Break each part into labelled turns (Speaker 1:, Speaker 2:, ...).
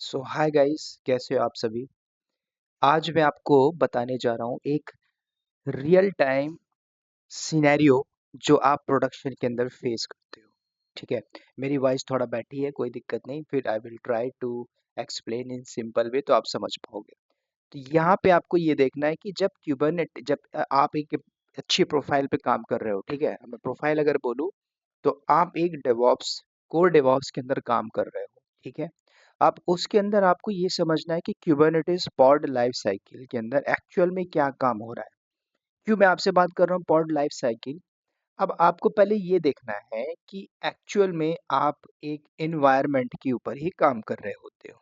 Speaker 1: सो hi guys, कैसे हो आप सभी। आज मैं आपको बताने जा रहा हूँ एक रियल टाइम सिनेरियो जो आप प्रोडक्शन के अंदर फेस करते हो। ठीक है, मेरी वॉइस थोड़ा बैठी है, कोई दिक्कत नहीं, फिर I will try to explain in simple way तो आप समझ पाओगे। तो यहाँ पे आपको ये देखना है कि जब आप एक अच्छी प्रोफाइल पे काम कर रहे हो। ठीक है, मैं प्रोफाइल अगर बोलूँ तो आप एक डेवॉप्स कोर डेवॉप्स के अंदर काम कर रहे हो। ठीक है, अब उसके अंदर आपको ये समझना है कि क्यूबरनेटिस पॉड लाइफ साइकिल के अंदर एक्चुअल में क्या काम हो रहा है। क्यों मैं आपसे बात कर रहा हूँ पॉड लाइफ साइकिल। अब आपको पहले ये देखना है कि एक्चुअल में आप एक एनवायरनमेंट के ऊपर ही काम कर रहे होते हो।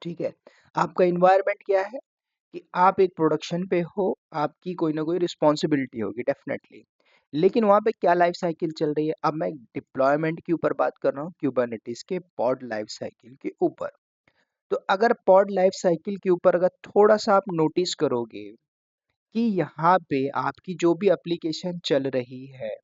Speaker 1: ठीक है, आपका एनवायरनमेंट क्या है कि आप एक प्रोडक्शन पे हो, आपकी कोई ना कोई रिस्पॉन्सिबिलिटी होगी डेफिनेटली। लेकिन वहाँ पे क्या लाइफ साइकिल चल रही है, अब मैं डिप्लॉयमेंट के ऊपर बात कर रहा हूँ, क्यूबरनेटिस के पॉड लाइफ साइकिल के ऊपर। तो अगर पॉड लाइफ साइकिल के ऊपर अगर थोड़ा सा आप नोटिस करोगे कि यहाँ पे आपकी जो भी एप्लीकेशन चल रही है,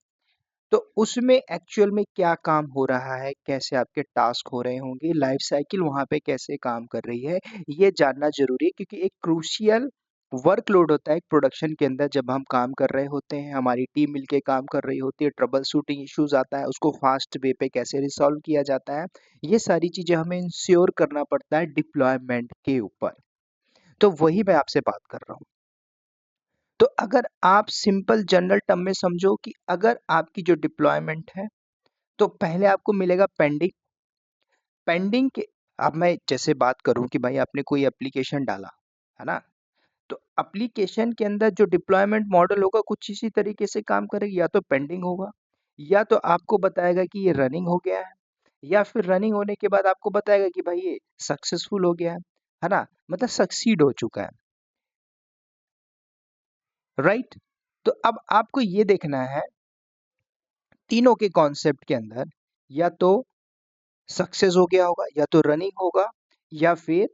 Speaker 1: तो उसमें एक्चुअल में क्या काम हो रहा है, कैसे आपके टास्क हो रहे होंगे, लाइफ साइकिल वहाँ पे कैसे काम कर रही है, ये जानना ज़रूरी है। क्योंकि एक क्रूशियल वर्कलोड होता है एक प्रोडक्शन के अंदर जब हम काम कर रहे होते हैं, हमारी टीम मिलके काम कर रही होती है, ट्रबल शूटिंग इश्यूज़ आता है, उसको फास्ट वे पे कैसे रिसॉल्व किया जाता है, ये सारी चीज़ें हमें इंश्योर करना पड़ता है डिप्लॉयमेंट के ऊपर। तो वही मैं आपसे बात कर रहा हूँ। तो अगर आप सिंपल जनरल टर्म में समझो कि अगर आपकी जो डिप्लॉयमेंट है, तो पहले आपको मिलेगा पेंडिंग। पेंडिंग के अब मैं जैसे बात करूं कि भाई आपने कोई एप्लीकेशन डाला, है ना। तो एप्लीकेशन के अंदर जो डिप्लॉयमेंट मॉडल होगा कुछ इसी तरीके से काम करेगी, या तो पेंडिंग होगा, या तो आपको बताएगा कि ये रनिंग हो गया है, या फिर रनिंग होने के बाद आपको बताएगा कि भाई ये सक्सेसफुल हो गया है ना, मतलब सक्सीड हो चुका है। राइट। तो अब आपको ये देखना है तीनों के कॉन्सेप्ट के अंदर, या तो सक्सेस हो गया होगा, या तो रनिंग होगा, या फिर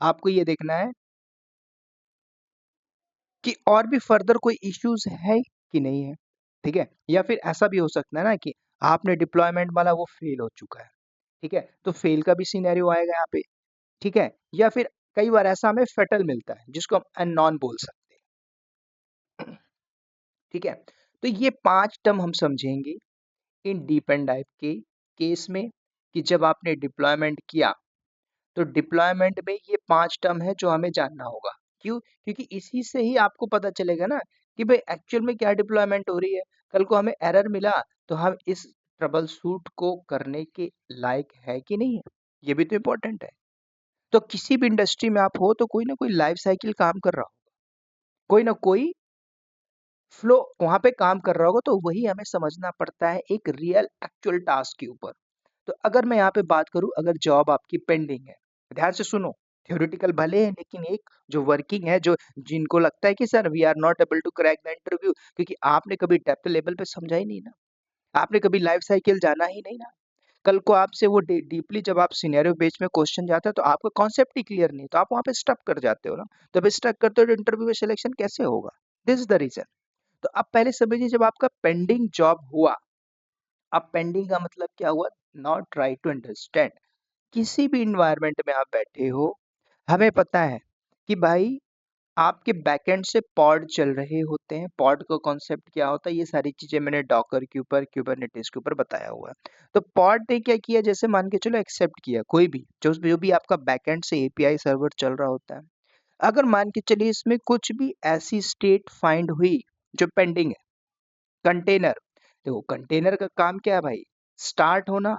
Speaker 1: आपको ये देखना है कि और भी फर्दर कोई इश्यूज है कि नहीं है। ठीक है, या फिर ऐसा भी हो सकता है ना कि आपने डिप्लॉयमेंट वाला वो फेल हो चुका है। ठीक है, तो फेल का भी सिनेरियो आएगा यहाँ पे। ठीक है, या फिर कई बार ऐसा हमें फेटल मिलता है जिसको हम अननोन बोल सकते हैं। ठीक है, तो ये 5 टर्म हम समझेंगे इन डीप एंड डाइव के केस में कि जब आपने डिप्लॉयमेंट किया, तो डिप्लॉयमेंट में ये 5 टर्म है जो हमें जानना होगा। क्यों? क्योंकि इसी से ही आपको पता चलेगा ना कि भाई एक्चुअल में क्या डिप्लॉयमेंट हो रही है। कल को हमें एरर मिला तो हम इस ट्रबल शूट को करने के लायक है कि नहीं है, ये भी तो इम्पोर्टेंट है। तो किसी भी इंडस्ट्री में आप हो तो कोई ना कोई लाइफ साइकिल काम कर रहा हो, कोई ना कोई फ्लो वहां पे काम कर रहा होगा, तो वही हमें समझना पड़ता है एक रियल एक्चुअल टास्क के ऊपर। तो अगर मैं यहाँ पे बात करूँ, अगर जॉब आपकी पेंडिंग है, ध्यान से सुनो, थ्योरेटिकल भले है लेकिन एक जो वर्किंग है, जो जिनको लगता है कि sir we are not able to crack the interview, क्योंकि आपने कभी डेप्थ लेवल पे समझा ही नहीं ना, आपने कभी लाइफ साइकिल जाना ही नहीं ना। कल को आपसे वो डीपली जब आप सिनेरियो बेस में क्वेश्चन जाता है तो आपका कॉन्सेप्ट ही क्लियर नहीं, तो आप वहाँ पे स्टक कर जाते हो ना। तो अब स्टक करते हो तो इंटरव्यू में सिलेक्शन कैसे होगा। This is the reason. तो अब पहले समझिए, जब आपका पेंडिंग जॉब हुआ, अब पेंडिंग का मतलब क्या हुआ, नॉट ट्राई टू अंडरस्टैंड। किसी भी इन्वायरमेंट में आप बैठे हो, हमें पता है कि भाई आपके बैकएंड से पॉड चल रहे होते हैं। पॉड का कॉन्सेप्ट क्या होता है, ये सारी चीजें मैंने डॉकर के ऊपर, क्यूबरनेटिस के ऊपर बताया हुआ है। तो पॉड ने क्या किया, जैसे मान के चलो एक्सेप्ट किया कोई भी जो भी आपका बैकएंड से एपीआई सर्वर चल रहा होता है। अगर मान के चलिए इसमें कुछ भी ऐसी स्टेट फाइंड हुई जो पेंडिंग है, कंटेनर, देखो कंटेनर का काम क्या है भाई, स्टार्ट होना।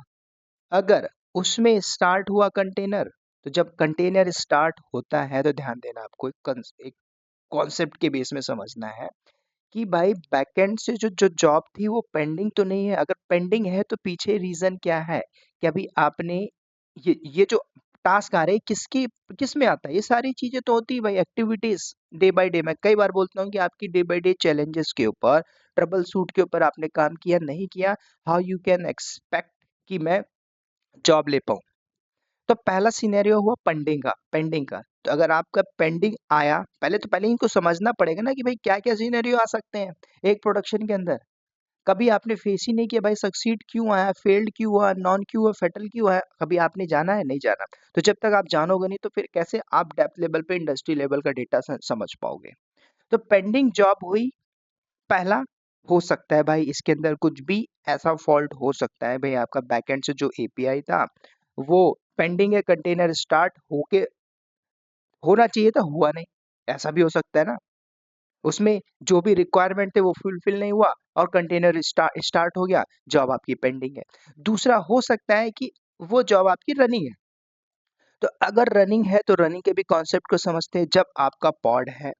Speaker 1: अगर उसमें स्टार्ट हुआ कंटेनर, तो जब कंटेनर स्टार्ट होता है तो ध्यान देना, आपको एक कॉन्सेप्ट के बेस में समझना है कि भाई बैकएंड से जो जो जॉब थी वो पेंडिंग तो नहीं है। अगर पेंडिंग है तो पीछे रीजन क्या है कि अभी आपने ये जो टास्क आ रहे हैं किसकी किस में आता है, ये सारी चीजें तो होती है भाई एक्टिविटीज डे बाय डे। मैं कई बार बोलता हूँ कि आपकी डे बाय डे चैलेंजेस के ऊपर, ट्रबल शूट के ऊपर आपने काम किया नहीं किया, हाउ यू कैन एक्सपेक्ट कि मैं जॉब ले पाऊँ। तो पहला सिनेरियो हुआ पेंडिंग का। तो अगर आपका पेंडिंग आया, पहले इनको समझना पड़ेगा ना कि भाई क्या-क्या सिनेरियो आ सकते हैं एक प्रोडक्शन के अंदर। कभी आपने फेस ही नहीं किया भाई सक्सीड क्यों आया, फेल्ड क्यों हुआ, नॉन क्यों हुआ, फेटल क्यों है, कभी आपने जाना है? नहीं जाना। तो जब तक आप जानोगे नहीं तो फिर कैसे आप डेप्थ लेवल पे इंडस्ट्री लेवल का डेटा समझ पाओगे। तो पेंडिंग जॉब हुई पहला, हो सकता है भाई इसके अंदर कुछ भी ऐसा फॉल्ट हो सकता है भाई, आपका बैकएंड से जो एपीआई था वो पेंडिंग है, कंटेनर स्टार्ट होके होना चाहिए था, हुआ नहीं, ऐसा भी हो सकता है ना। उसमें जो भी रिक्वायरमेंट थे वो फुलफिल नहीं हुआ और कंटेनर स्टार्ट हो गया, जॉब आपकी पेंडिंग है। दूसरा हो सकता है कि वो जॉब आपकी रनिंग है। तो अगर रनिंग है तो रनिंग के भी कॉन्सेप्ट को समझते हैं। जब आपका पॉड है,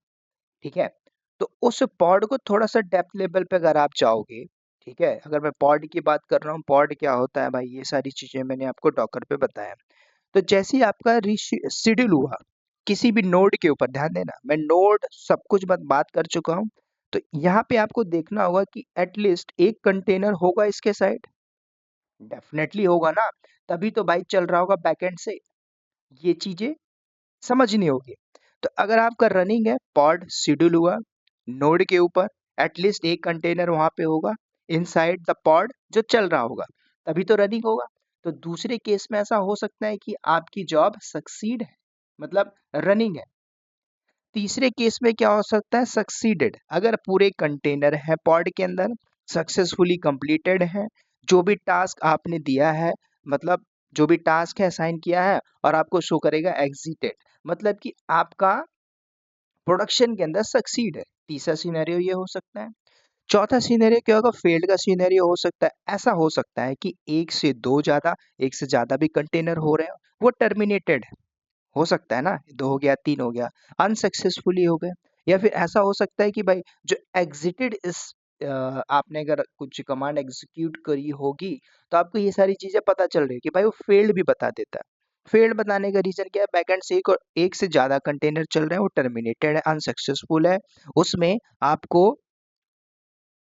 Speaker 1: ठीक है, तो उस पॉड को थोड़ा सा डेप्थ लेवल पे अगर आप जाओगे, ठीक है, अगर मैं पॉड की बात कर रहा हूँ, पॉड क्या होता है भाई, ये सारी चीजें मैंने आपको डॉकर पे बताया। तो जैसे ही आपका शेड्यूल हुआ किसी भी नोड के ऊपर, ध्यान देना मैं नोड सब कुछ बात कर चुका हूँ। तो यहाँ पे आपको देखना होगा कि एटलीस्ट एक कंटेनर होगा इसके साइड, डेफिनेटली होगा ना, तभी तो भाई चल रहा होगा बैकएंड से। ये चीजें समझनी होगी। तो अगर आपका रनिंग है, पॉड शेड्यूल हुआ नोड के ऊपर, एटलीस्ट एक कंटेनर वहां पे होगा इनसाइड द पॉड जो चल रहा होगा, तभी तो रनिंग होगा। तो दूसरे केस में ऐसा हो सकता है कि आपकी जॉब सक्सीड है, मतलब रनिंग है। तीसरे केस में क्या हो सकता है, सक्सीडेड, अगर पूरे कंटेनर है पॉड के अंदर, सक्सेसफुली कंप्लीटेड है, जो भी टास्क आपने दिया है, मतलब जो भी टास्क है असाइन किया है, और आपको शो करेगा एग्जीटेड, मतलब कि आपका प्रोडक्शन के अंदर सक्सीड है। तीसरा सिनेरियो ये हो सकता है। चौथा सिनेरियो क्या होगा, फेल्ड का सिनेरियो हो सकता है। ऐसा हो सकता है कि एक से ज्यादा भी कंटेनर हो रहे हो, वो टर्मिनेटेड हो सकता है ना, दो हो गया, तीन हो गया, अनसक्सेसफुली हो गए। या फिर ऐसा हो सकता है कि भाई जो एग्जिटेड इस आपने अगर कुछ कमांड एग्जीक्यूट करी होगी तो आपको ये सारी चीजें पता चल रही है कि भाई वो फेल्ड भी बता देता है। फेल्ड बताने का रीजन क्या है, बैकएंड से एक से ज्यादा कंटेनर चल रहे हैं, वो टर्मिनेटेड है, अनसक्सेसफुल है। उसमें आपको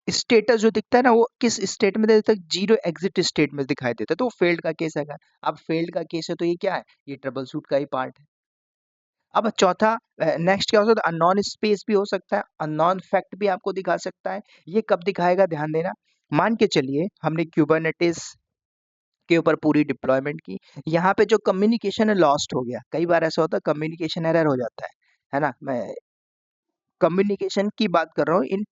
Speaker 1: स्टेटस जो दिखता है ना, वो किस स्टेट में देता है, जीरो एग्जिट स्टेट में दिखाई देता है, तो वो फेल्ड का केस है। अब फेल्ड का केस है तो ये क्या है, ये ट्रबल शूट का ही पार्ट है। अब चौथा नेक्स्ट क्या हो सकता है, अननोन स्पेस भी हो सकता है, अननोन फैक्ट भी आपको दिखा सकता है। ये कब दिखाएगा, ध्यान देना। मान के चलिए हमने क्यूबरनेटिस के ऊपर पूरी डिप्लॉयमेंट की, यहाँ पे जो कम्युनिकेशन है लॉस्ट हो गया। कई बार ऐसा होता है कम्युनिकेशन एरर हो जाता है ना। मैं कम्युनिकेशन की बात कर रहा हूँ इन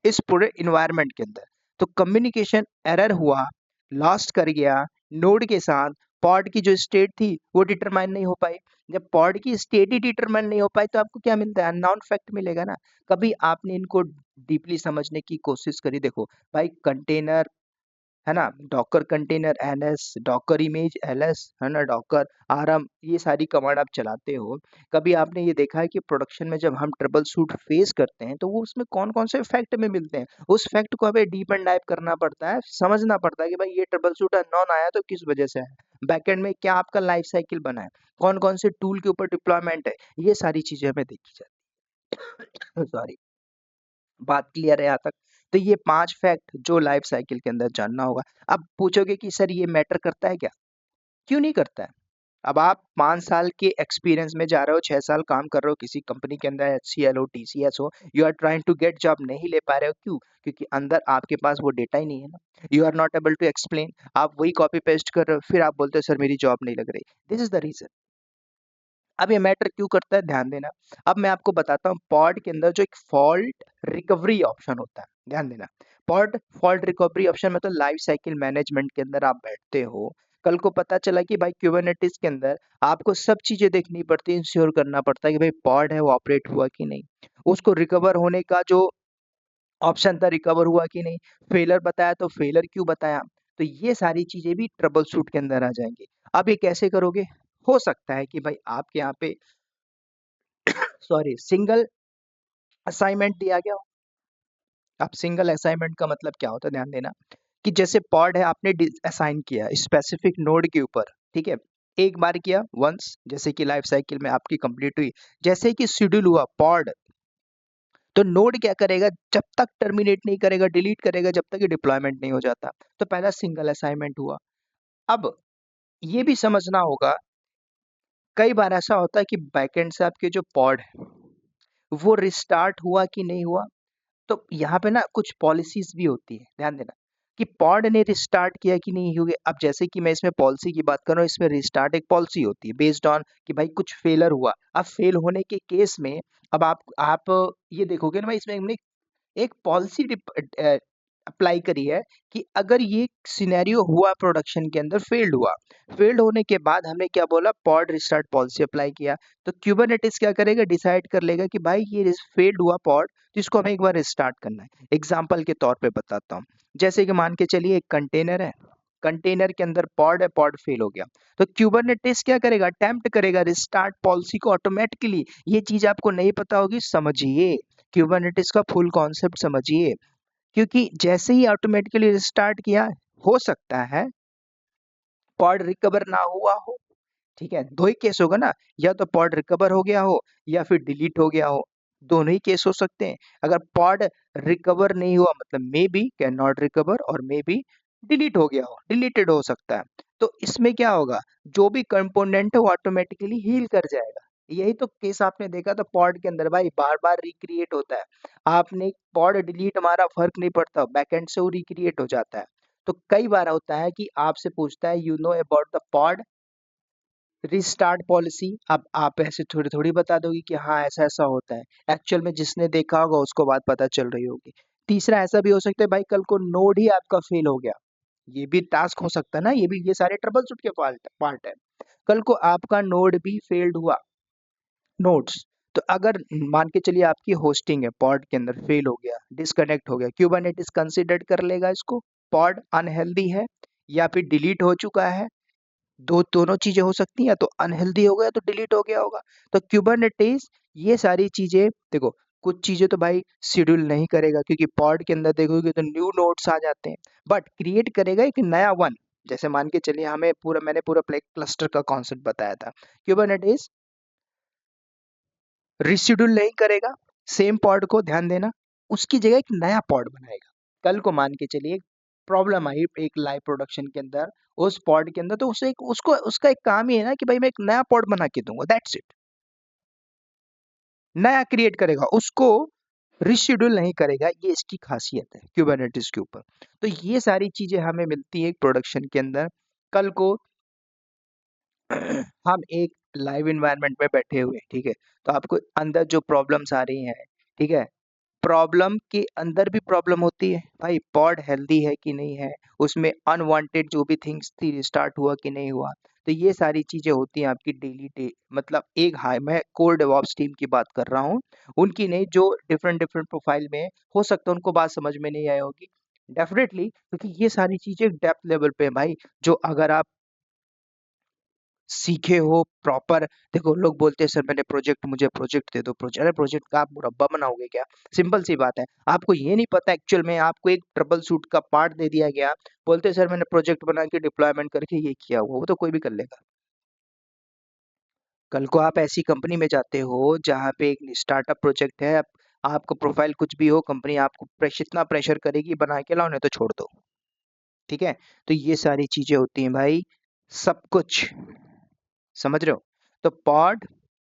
Speaker 1: इस पूरे इन्वायरमेंट के अंदर। तो कम्युनिकेशन एरर हुआ, लॉस्ट कर गया नोड के साथ, पॉड की जो स्टेट थी वो डिटरमाइन नहीं हो पाई। जब पॉड की स्टेट ही डिटरमाइन नहीं हो पाई तो आपको क्या मिलता है, अननोन फैक्ट मिलेगा ना। कभी आपने इनको डीपली समझने की कोशिश करी, देखो भाई कंटेनर है ना, Docker container NS, Docker image LS, है ना, डॉकर आरएम, ये सारी कमांड आप चलाते हो। कभी आपने ये देखा है कि प्रोडक्शन में जब हम ट्रबल शूट फेस करते हैं तो वो उसमें कौन कौन से फैक्ट में मिलते हैं, उस फैक्ट को हमें डीप एंड डाइव करना पड़ता है, समझना पड़ता है कि भाई ये ट्रबल शूट अननोन आया तो किस वजह से है, बैकएंड में क्या आपका लाइफ साइकिल बना है, कौन कौन से टूल के ऊपर डिप्लॉयमेंट है, ये सारी चीजें हमें देखी जाती है। सॉरी, बात क्लियर है यहाँ तक। तो ये 5 फैक्ट जो लाइफ साइकिल के अंदर जानना होगा। अब पूछोगे कि सर ये मैटर करता है क्या? क्यों नहीं करता है? अब आप 5 साल के एक्सपीरियंस में जा रहे हो, 6 साल काम कर रहे हो किसी कंपनी के अंदर, एचसीएल हो, टीसीएस हो, you are trying to get job, नहीं ले पा रहे हो, क्यों? क्योंकि अंदर आपके पास वो डेटा ही नहीं है ना। You are not able to explain, आप वही कॉपी पेस्ट कर रहे हो, फिर आप बोलते हो सर मेरी जॉब नहीं लग रही। This is the reason. अब ये मैटर क्यों करता है, ध्यान देना। अब मैं आपको बताता हूँ, पॉड के अंदर जो एक फॉल्ट रिकवरी ऑप्शन होता है, ध्यान देना। पॉड फॉल्ट रिकवरी ऑप्शन मतलब लाइफ साइकिल मैनेजमेंट के अंदर आप बैठते हो, कल को पता चला कि भाई क्यूबरनेटिस के अंदर आपको सब चीजें देखनी पड़ती है, इंश्योर करना पड़ता है कि भाई पॉड है वो ऑपरेट हुआ कि नहीं, उसको रिकवर होने का जो ऑप्शन था रिकवर हुआ कि नहीं, फेलर बताया तो फेलर क्यों बताया, तो ये सारी चीजें भी ट्रबल शूट के अंदर आ जाएंगी। अब ये कैसे करोगे, हो सकता है कि भाई आपके यहाँ पे सॉरी सिंगल असाइनमेंट दिया गया हो। अब सिंगल असाइनमेंट का मतलब क्या होता है, ध्यान देना, कि जैसे पॉड है आपने असाइन किया स्पेसिफिक नोड के ऊपर, ठीक है, एक बार किया वंस, जैसे कि लाइफ साइकिल में आपकी कंप्लीट हुई, जैसे कि शेड्यूल हुआ पॉड, तो नोड क्या करेगा, जब तक टर्मिनेट नहीं करेगा, डिलीट करेगा जब तक ये डिप्लॉयमेंट नहीं हो जाता। तो पहला सिंगल असाइनमेंट हुआ। अब ये भी समझना होगा, कई बार ऐसा होता है कि बैकएंड से आपके जो पॉड है वो रिस्टार्ट हुआ कि नहीं हुआ, तो यहाँ पे ना कुछ पॉलिसीज भी होती है, ध्यान देना कि पॉड ने रिस्टार्ट किया कि नहीं हुए। अब जैसे कि मैं इसमें पॉलिसी की बात कर रहा हूँ, इसमें रिस्टार्ट एक पॉलिसी होती है बेस्ड ऑन कि भाई कुछ फेलर हुआ। अब फेल होने के केस में अब आप ये देखोगे ना भाई, इसमें हमने एक पॉलिसी अप्लाई करी है कि अगर ये सिनेरियो हुआ प्रोडक्शन के अंदर, फेल्ड होने के बाद हमने क्या बोला, पॉड रिस्टार्ट पॉलिसी अप्लाई किया। तो क्यूबरनेटिस क्या करेगा, डिसाइड कर लेगा कि भाई ये फेल्ड हुआ पॉड, जिसको हमें एक बार रिस्टार्ट करना है। एग्जाम्पल के तौर पे बताता हूँ, जैसे कि मान के चलिए एक कंटेनर है, कंटेनर के अंदर पॉड है, पॉड फेल हो गया, तो क्यूबरनेटिस क्या करेगा, अटेम्प्ट करेगा रिस्टार्ट पॉलिसी को ऑटोमेटिकली। ये चीज आपको नहीं पता होगी, समझिए क्यूबरनेटिस का फुल कॉन्सेप्ट समझिए, क्योंकि जैसे ही ऑटोमेटिकली रिस्टार्ट किया, हो सकता है पॉड रिकवर ना हुआ हो। ठीक है, दो ही केस होगा ना, या तो पॉड रिकवर हो गया हो या फिर डिलीट हो गया हो, दोनों ही केस हो सकते हैं। अगर पॉड रिकवर नहीं हुआ मतलब may be can not recover, और मे बी डिलीट हो गया हो, डिलीटेड हो सकता है। तो इसमें क्या होगा, जो भी कंपोनेंट है वो ऑटोमेटिकली हील कर जाएगा। यही तो केस आपने देखा था पॉड के अंदर, भाई बार बार रिक्रिएट होता है। आपने पॉड डिलीट मारा, फर्क नहीं पड़ता, बैकएंड से वो रिक्रिएट हो जाता है। तो कई बार होता है कि आपसे पूछता है, you know about the pod restart policy. अब आप ऐसे थोड़ी थोड़ी बता दोगे कि हाँ ऐसा ऐसा होता है, एक्चुअल में जिसने देखा होगा उसको बात पता चल रही होगी। तीसरा ऐसा भी हो सकता है भाई, कल को नोड ही आपका फेल हो गया, ये भी टास्क हो सकता है ना, ये सारे ट्रबल शूट के पार्ट है। कल को आपका नोड भी फेल्ड हुआ, नोड्स, तो अगर मान के चलिए आपकी होस्टिंग है पॉड के अंदर, फेल हो गया, डिस्कनेक्ट हो गया, क्यूबरनेटिस कंसीडर कर लेगा इसको पॉड अनहेल्दी है या फिर डिलीट हो चुका है। दोनों चीजें हो सकती हैं, या तो अनहेल्दी हो गया तो डिलीट हो गया होगा। तो क्यूबरनेटिस ये सारी चीजें देखो, कुछ चीजें तो भाई शेड्यूल नहीं करेगा, क्योंकि पॉड के अंदर देखोगे तो न्यू नोड्स आ जाते हैं, बट क्रिएट करेगा एक नया वन। जैसे मान के चलिए मैंने पूरा प्ले क्लस्टर का कॉन्सेप्ट बताया था, क्यूबरनेटिस रिशेड्यूल नहीं करेगा सेम पॉड को, ध्यान देना, उसकी जगह एक नया पॉड बनाएगा। कल को मान के चलिए प्रॉब्लम आई एक लाइव प्रोडक्शन के अंदर, उस पॉड के अंदर, तो उसे एक उसको उसका एक काम ही है ना कि भाई मैं एक नया पॉड बना के दूंगा, दैट्स इट। नया क्रिएट करेगा, उसको रिशेड्यूल नहीं करेगा, ये इसकी खासियत है क्यूबरनेटिस के ऊपर। तो ये सारी चीजें हमें मिलती है प्रोडक्शन के अंदर। कल को हम एक लाइव एनवायरनमेंट में बैठे हुए, ठीक है, तो आपको अंदर जो प्रॉब्लम्स आ रही हैं, ठीक है, प्रॉब्लम के अंदर भी प्रॉब्लम होती है भाई, पॉड हेल्दी है कि नहीं है, उसमें अनवांटेड जो भी थिंग्स थी स्टार्ट हुआ कि नहीं हुआ। तो ये सारी चीजें होती हैं आपकी डेली डे, मतलब एक हाई, मैं कोर डेवॉप्स टीम की बात कर रहा हूँ, उनकी नहीं, जो डिफरेंट डिफरेंट प्रोफाइल में हो सकता है उनको बात समझ में नहीं आई होगी, डेफिनेटली, क्योंकि ये सारी चीजें डेप्थ लेवल पे है भाई, जो अगर आप सीखे हो प्रॉपर। देखो लोग बोलते हैं सर मैंने प्रोजेक्ट, मुझे प्रोजेक्ट दे दो, प्रोजेक्ट, अरे प्रोजेक्ट का आप मुरब्बा बनाओगे क्या, सिंपल सी बात है। आपको ये नहीं पता एक्चुअल में, आपको एक ट्रबल शूट का पार्ट दे दिया गया, बोलते हैं सर मैंने प्रोजेक्ट बना के डिप्लॉयमेंट करके ये किया हुआ, वो तो कोई भी कर लेगा। कल को आप ऐसी कंपनी में जाते हो जहाँ पे एक स्टार्टअप प्रोजेक्ट है, आपको प्रोफाइल कुछ भी हो, कंपनी आपको इतना प्रेशर करेगी बना के लाओ, नहीं तो छोड़ दो। ठीक है, तो ये सारी चीजें होती हैं भाई, सब कुछ समझ रहे हो। तो पॉड,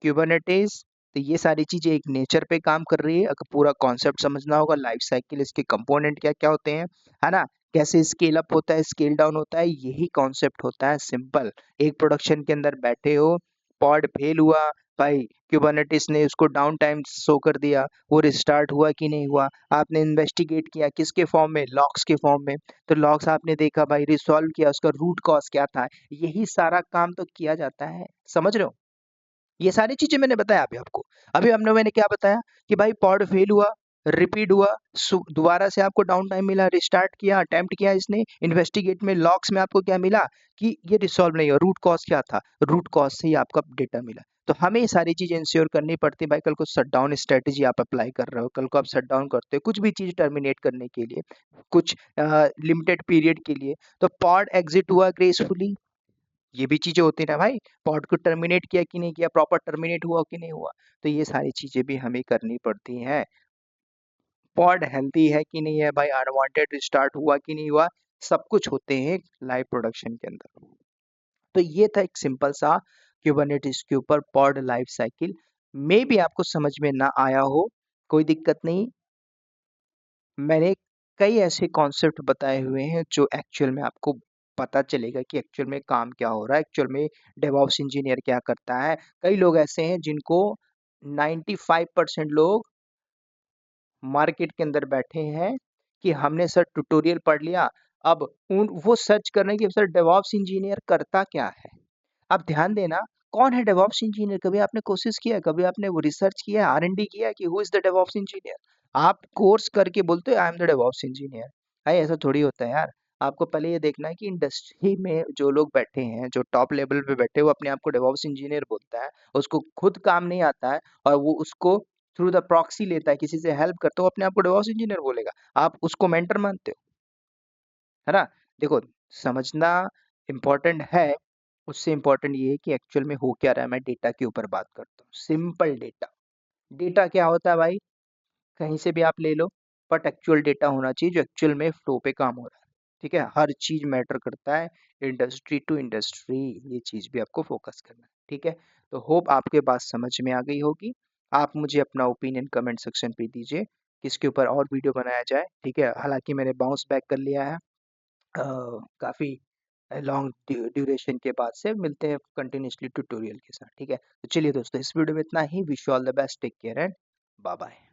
Speaker 1: क्यूबरनेटिस, तो ये सारी चीजें एक नेचर पे काम कर रही है, अगर पूरा कॉन्सेप्ट समझना होगा, लाइफ साइकिल, इसके कंपोनेंट क्या क्या होते हैं, है ना, कैसे स्केल अप होता है, स्केल डाउन होता है, यही कॉन्सेप्ट होता है सिंपल। एक प्रोडक्शन के अंदर बैठे हो, पॉड फेल हुआ, भाई क्यूबरनेटिस ने उसको डाउन टाइम शो कर दिया, वो रिस्टार्ट हुआ कि नहीं हुआ, आपने इन्वेस्टिगेट किया किसके फॉर्म में, लॉग्स के फॉर्म में, तो लॉग्स आपने देखा भाई, रिसॉल्व किया, उसका रूट कॉज क्या था, यही सारा काम तो किया जाता है, समझ रहे हो। ये सारी चीजें मैंने बताया अभी आपको। अभी हमने मैंने क्या बताया कि भाई पॉड फेल हुआ, रिपीट हुआ, दोबारा से आपको डाउन टाइम मिला, रिस्टार्ट किया, अटेम्प्ट किया इसने, इन्वेस्टिगेट में लॉग्स में आपको क्या मिला कि ये रिसॉल्व नहीं हुआ, रूट कॉज क्या था, रूट कॉज से ही आपका डेटा मिला। तो हमें ये सारी चीजें इंश्योर करनी पड़ती है भाई, कल को शट डाउन स्ट्रेटेजी आप अप्लाई कर रहे हो, कल को आप शट डाउन करते हो कुछ भी चीज टर्मिनेट करने के लिए, कुछ लिमिटेड पीरियड के लिए, तो पॉड एग्जिट हुआ ग्रेसफुली, ये भी चीजें होती है ना भाई, पॉड को टर्मिनेट किया कि नहीं किया, प्रॉपर टर्मिनेट हुआ कि नहीं हुआ, तो ये सारी चीजें भी हमें करनी पड़ती हैं। पॉड हेल्दी है कि नहीं है भाई, अनवांटेड स्टार्ट हुआ कि नहीं हुआ, सब कुछ होते हैं लाइव प्रोडक्शन के अंदर। तो ये था एक सिंपल सा क्यूबरनेटिस के ऊपर पॉड लाइफ साइकिल, मे भी आपको समझ में ना आया हो, कोई दिक्कत नहीं, मैंने कई ऐसे कॉन्सेप्ट बताए हुए हैं जो एक्चुअल में आपको पता चलेगा कि एक्चुअल में काम क्या हो रहा है, एक्चुअल में डेवऑप्स इंजीनियर क्या करता है। कई लोग ऐसे हैं जिनको 95% लोग मार्केट के अंदर बैठे हैं कि हमने सर ट्यूटोरियल पढ़ लिया, अब उन वो सर्च कर रहे हैं कि सर डेवऑप्स इंजीनियर करता क्या है? आप ध्यान देना, कौन है डेवऑप्स इंजीनियर? कभी आपने कोशिश किया है? कभी आपने वो रिसर्च किया है, आर-एन-डी किया है कि who is the DevOps engineer? आप कोर्स करके बोलते हो I am the DevOps engineer. भाई ऐसा थोड़ी होता है यार। आपको पहले ये देखना है कि इंडस्ट्री में जो लोग बैठे हैं, जो टॉप लेवल पे बैठे हैं, वो अपने आप को डेवऑप्स इंजीनियर बोलता है। उसको खुद काम नहीं आता है और वो उसको थ्रू द प्रॉक्सी लेता है, किसी से हेल्प करता है, वो अपने आप को डेवऑप्स इंजीनियर बोलेगा। आप उसको मेंटर मानते हो, है ना? देखो, समझना इम्पोर्टेंट है, उससे इम्पोर्टेंट ये है कि एक्चुअल में हो क्या रहा है। मैं डेटा के ऊपर बात करता हूँ, सिंपल डेटा। डेटा क्या होता है भाई? कहीं से भी आप ले लो, बट एक्चुअल डेटा होना चाहिए जो एक्चुअल में फ्लो पे काम हो रहा है। ठीक है? हर चीज़ मैटर करता है, इंडस्ट्री टू इंडस्ट्री, ये चीज़ भी आपको फोकस करना है। ठीक है? तो होप आपके बात समझ में आ गई होगी। आप मुझे अपना ओपिनियन कमेंट सेक्शन पे दीजिए, किसके ऊपर और वीडियो बनाया जाए। ठीक है? हालाँकि मैंने बाउंस बैक कर लिया है काफ़ी लॉन्ग ड्यूरेशन के बाद से। मिलते हैं कंटिन्यूअसली ट्यूटोरियल के साथ। ठीक है? तो चलिए दोस्तों, इस वीडियो में इतना ही। Wish you all the best, take care and bye bye.